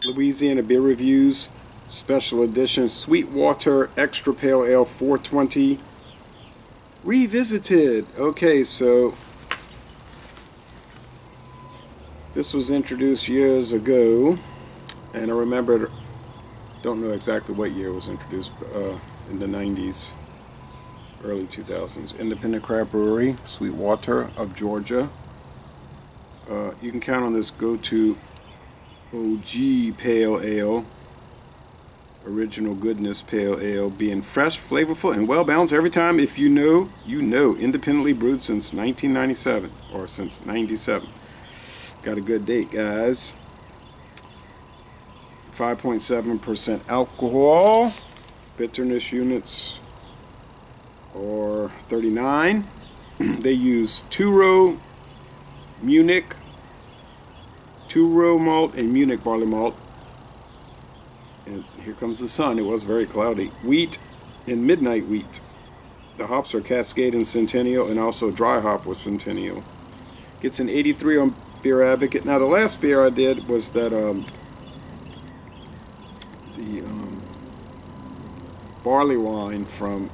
Louisiana Beer Reviews Special Edition Sweetwater Extra Pale Ale 420 Revisited. Okay, so this was introduced years ago, and I remember, don't know exactly what year it was introduced, in the 90s, early 2000s. Independent craft brewery, Sweetwater of Georgia. You can count on this go-to OG Pale Ale, original goodness Pale Ale, being fresh, flavorful, and well-balanced every time. If you know, you know. Independently brewed since 1997, or since 97. Got a good date, guys. 5.7% alcohol. Bitterness units are 39. They use two-row Munich, two-row malt, and Munich barley malt. And here comes the sun. It was very cloudy. Wheat and midnight wheat. The hops are Cascade and Centennial, and also dry hop with Centennial. Gets an 83 on Beer Advocate. Now, the last beer I did was that barley wine from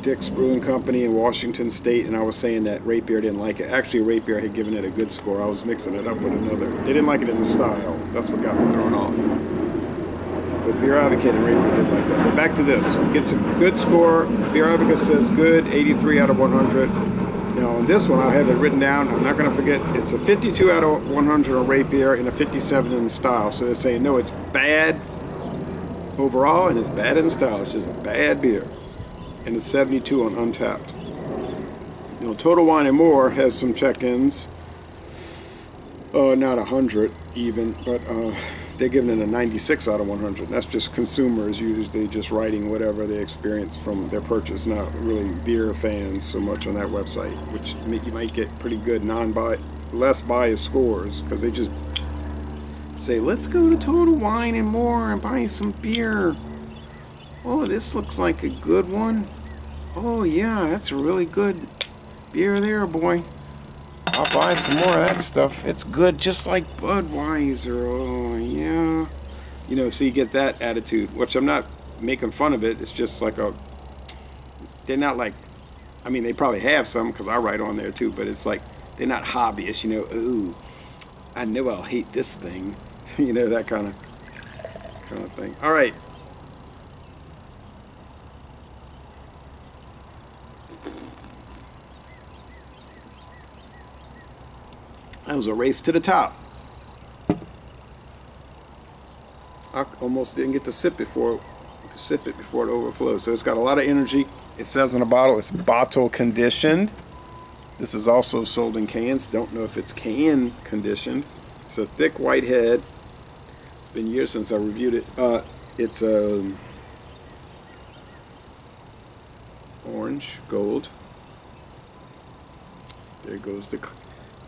Dick's Brewing Company in Washington State, and I was saying that Rate Beer didn't like it. Actually, Rate Beer had given it a good score. I was mixing it up with another. They didn't like it in the style. That's what got me thrown off. But Beer Advocate and Rate Beer did like that. But back to this. Gets a good score. Beer Advocate says good, 83 out of 100. Now, on this one, I have it written down. I'm not going to forget. It's a 52 out of 100 on Rate Beer and a 57 in the style. So they're saying, no, it's bad overall and it's bad in the style. It's just a bad beer. And a 72 on Untapped. You know, Total Wine and More has some check-ins. Not 100 even, but they're giving it a 96 out of 100. That's just consumers usually just writing whatever they experience from their purchase, not really beer fans so much on that website, which you might get pretty good less biased scores, because they just say, let's go to Total Wine and More and buy some beer. Oh, this looks like a good one. Oh yeah, that's a really good beer there, boy. I'll buy some more of that stuff. It's good, just like Budweiser. Oh yeah. You know, so you get that attitude, which I'm not making fun of it. It's just like they're not like, I mean, they probably have some because I write on there too, but it's like, they're not hobbyists, you know. Ooh, I know I'll hate this thing. You know, that kind of thing. All right. That was a race to the top. I almost didn't get to sip it before it overflowed. So it's got a lot of energy. It says on the bottle it's bottle conditioned. This is also sold in cans. Don't know if it's can conditioned. It's a thick white head. It's been years since I reviewed it. It's orange, gold. There goes the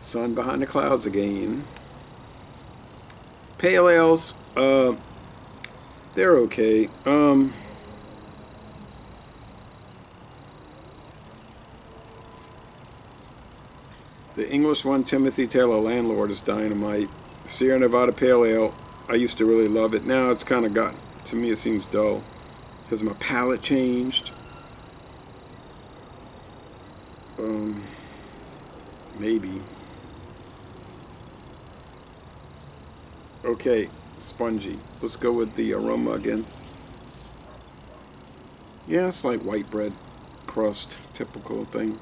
sun behind the clouds again. Pale ales, they're okay. The English one, Timothy Taylor Landlord, is dynamite. Sierra Nevada Pale Ale, I used to really love it. Now it's kind of got, to me it seems dull. Has my palate changed? Maybe. Okay, spongy. Let's go with the aroma again. Yeah, it's like white bread crust, typical thing.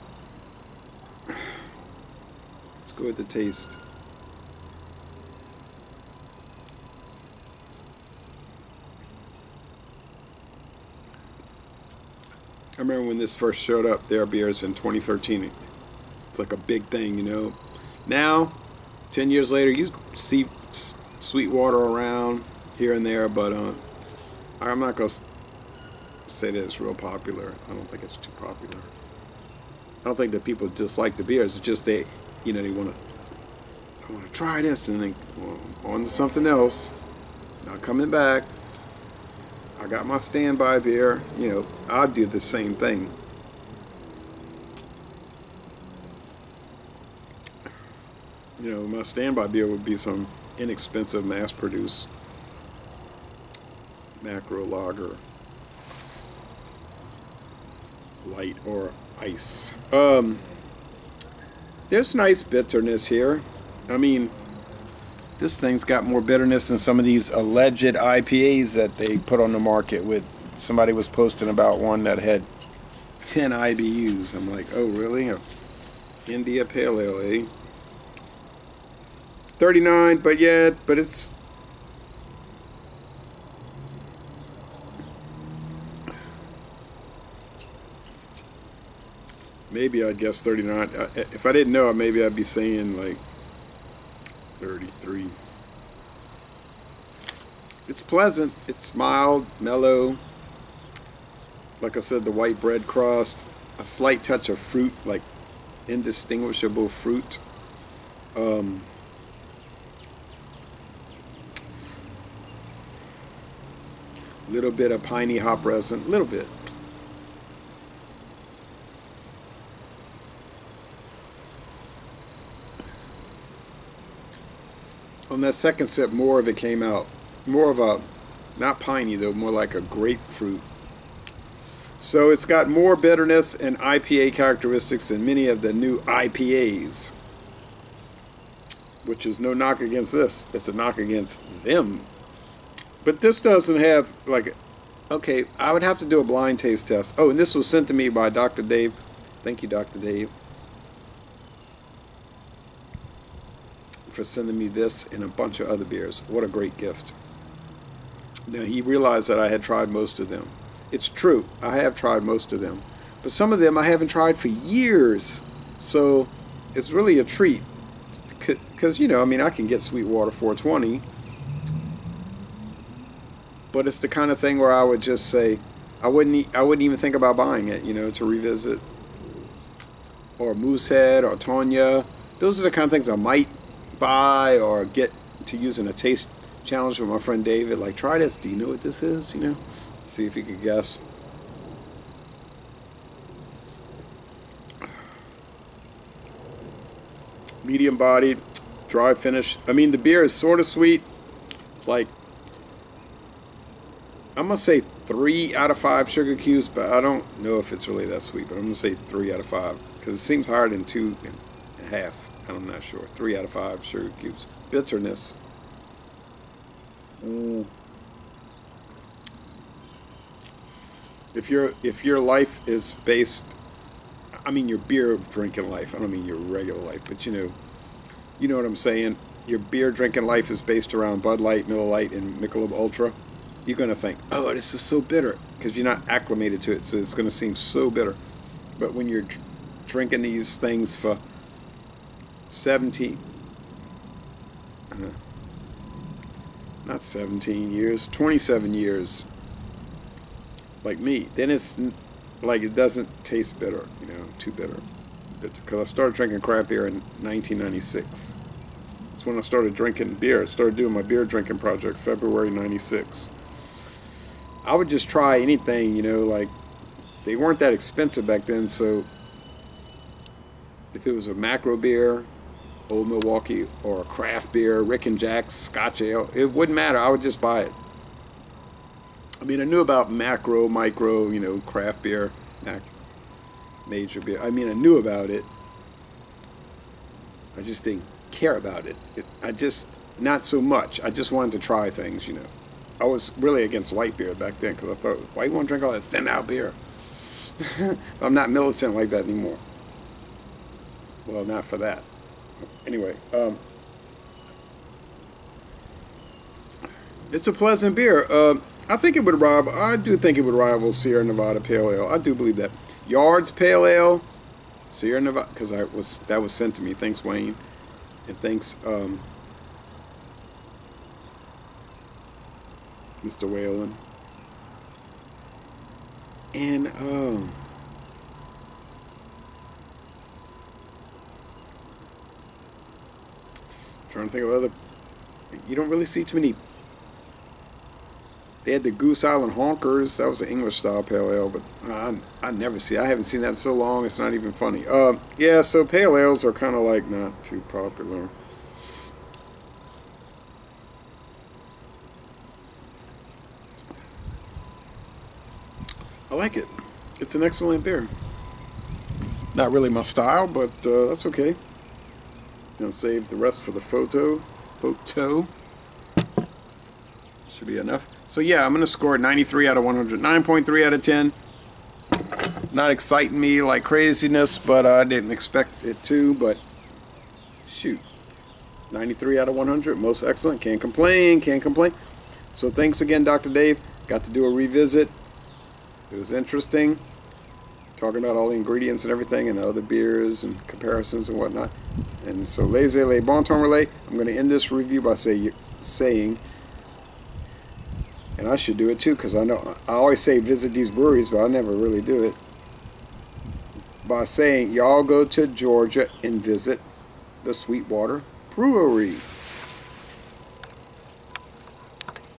Let's go with the taste. I remember when this first showed up, their beers in 2013. It's like a big thing, you know. Now, 10 years later, you see Sweetwater around here and there, but I'm not going to say that it's real popular. I don't think it's too popular. I don't think that people dislike the beers. It's just they want to try this and then on to something else. Not coming back. I got my standby beer. You know, I do the same thing. You know, my standby beer would be some inexpensive, mass-produced macro lager, light or ice. There's nice bitterness here. I mean, this thing's got more bitterness than some of these alleged IPAs that they put on the market. With somebody was posting about one that had 10 IBUs. I'm like, oh really? India Pale Ale, eh? 39, but it's maybe I'd guess 39. If I didn't know, maybe I'd be saying like 33. It's pleasant. It's mild, mellow. Like I said, the white bread crust, a slight touch of fruit, like indistinguishable fruit. Little bit of piney hop resin, little bit. On that second sip, more of it came out. More of a, not piney though, more like a grapefruit. So it's got more bitterness and IPA characteristics than many of the new IPAs. Which is no knock against this. It's a knock against them. But this doesn't have, like, okay, I would have to do a blind taste test. Oh, and this was sent to me by Dr. Dave. Thank you, Dr. Dave, for sending me this and a bunch of other beers. What a great gift. Now, he realized that I had tried most of them. It's true, I have tried most of them. But some of them I haven't tried for years. So it's really a treat. Because, you know, I mean, I can get Sweetwater 420. But it's the kind of thing where I would just say, I wouldn't even think about buying it, you know, to revisit. Or Moosehead or Tonya. Those are the kind of things I might buy or get to use in a taste challenge with my friend David. Like, try this. Do you know what this is? You know, see if you could guess. Medium bodied, dry finish. I mean, the beer is sort of sweet. Like, I'm going to say 3 out of 5 sugar cubes, but I don't know if it's really that sweet. But I'm going to say 3 out of 5 because it seems higher than 2.5. I'm not sure. 3 out of 5 sugar cubes. Bitterness. If your life is based, I mean your beer drinking life. I don't mean your regular life, but you know what I'm saying. Your beer drinking life is based around Bud Light, Miller Lite, and Michelob Ultra. You're gonna think, oh, this is so bitter, because you're not acclimated to it, so it's gonna seem so bitter. But when you're drinking these things for 17, not 17 years, 27 years, like me, then it's like it doesn't taste bitter, you know, too bitter. Because I started drinking craft beer in 1996. That's when I started drinking beer. I started doing my beer drinking project, February 96. I would just try anything, you know, like they weren't that expensive back then, so if it was a macro beer, Old Milwaukee, or a craft beer, Rick and Jack's, Scotch Ale, it wouldn't matter. I would just buy it. I mean, I knew about macro, micro, you know, craft beer, major beer. I mean, I knew about it. I just didn't care about it. Not so much. I just wanted to try things, you know. I was really against light beer back then because I thought, why you want to drink all that thin out beer? I'm not militant like that anymore. Well, not for that. Anyway, it's a pleasant beer. I think it would rival. I do think it would rival Sierra Nevada Pale Ale. I do believe that. Yard's Pale Ale, Sierra Nevada, because that was sent to me. Thanks, Wayne, and thanks, Mr. Whalen. And trying to think of other. You don't really see too many. They had the Goose Island Honkers. That was an English style pale ale, but I never see. I haven't seen that in so long. It's not even funny. Yeah, so pale ales are kind of like not too popular. I like it. It's an excellent beer. Not really my style, but that's okay. Save the rest for the photo. Should be enough. So yeah, I'm going to score it 93 out of 100. 9.3 out of 10. Not exciting me like craziness, but I didn't expect it to, but shoot. 93 out of 100. Most excellent. Can't complain. Can't complain. So thanks again, Dr. Dave. Got to do a revisit. It was interesting. Talking about all the ingredients and everything and other beers and comparisons and whatnot. And so, laissez les bon temps relais. I'm going to end this review by saying, and I should do it too, because I know I always say visit these breweries, but I never really do it. By saying, y'all go to Georgia and visit the Sweetwater Brewery.